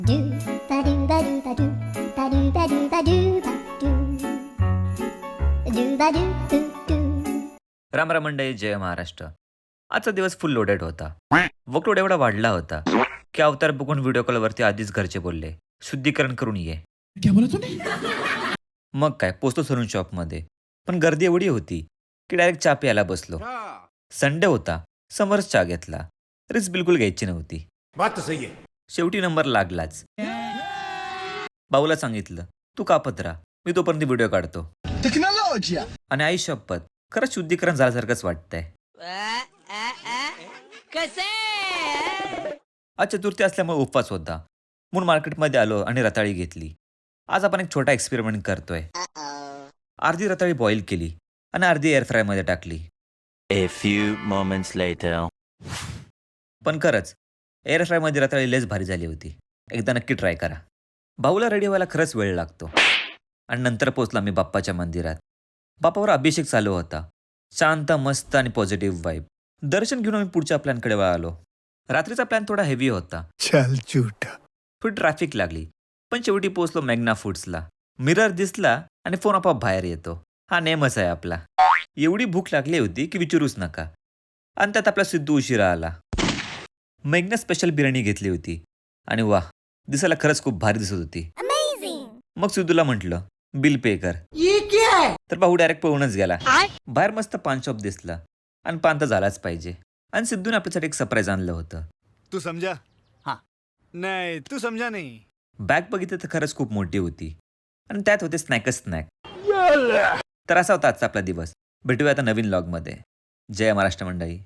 Do ba do ba do ba do ba do ba do ba do ba do ba do do do. Ram Ram मंडळी, जय महाराष्ट्र. आजचा दिवस फुल loaded होता. Workload एवढा वाढला होता की अवतार बघून व्हिडिओ कॉलवरती आधीच घरचे बोलले, शुद्धीकरण करून ये. क्या बोला तूने? मग काय, पोचतो सलून शॉपमध्ये. पण गर्दी एवढी होती की डायरेक्ट चहा प्यायला बसलो. संडे होता, समोरच चहा घेतला. रिस्क बिलकुल घ्यायची नव्हती. बात तो सही है. शेवटी नंबर लागलाच. भाऊला सांगितलं, तू कापत राहा, मी तोपर्यंत व्हिडिओ काढतो. टेक्नॉलॉजी. आणि आई शपथ, खरंच शुद्धीकरण झाल्यासारखंच वाटतंय. आज चतुर्थी असल्यामुळे उपवास होता, म्हणून मार्केटमध्ये आलो आणि रताळी घेतली. आज आपण एक छोटा एक्सपेरिमेंट करतोय. अर्धी रताळी बॉईल केली आणि अर्धी एअर फ्रायमध्ये टाकली. A few moments later. पण खरंच एअर फ्रायमध्ये रताळी लेस भारी झाली होती. एकदा नक्की ट्राय करा. भाऊला रेडी व्हायला खरंच वेळ लागतो. आणि नंतर पोचला मी बाप्पाच्या मंदिरात. बाप्पावर अभिषेक चालू होता. शांत, मस्त आणि पॉझिटिव्ह वाईब. दर्शन घेऊन आम्ही पुढच्या प्लॅनकडे वळालो. रात्रीचा प्लॅन थोडा हेवी होता. चल झूठा. थोडी ट्रॅफिक लागली, पण शेवटी पोचलो मॅग्ना फूड्सला. मिरर दिसला आणि फोन आपोआप बाहेर येतो. हा नेमच आहे आपला. एवढी भूक लागली होती की विचारूच नका. आणि त्यात आपला सिद्धू उशिरा आला. मॅग्ना स्पेशल बिर्याणी घेतली होती आणि वाह, दिसायला खरंच खूप भारी दिसत होती. मग सिद्धूला म्हटलं, बिल पे कर. तर भाऊ डायरेक्ट पळूनच गेला. बाहेर मस्त पान शॉप दिसला आणि पान तर झालाच पाहिजे. आणि सिद्धूने आपल्यासाठी एक सरप्राईज आणलं होतं. तू समझा? हाँ. नहीं, तू समझा नहीं. बॅग बघितलं तर खरंच खूप मोठी होती आणि त्यात होते स्नॅकच स्नॅक. तर असा होता आजचा आपला दिवस. भेटूया आता नवीन लॉगमध्ये. जय महाराष्ट्र मंडळी.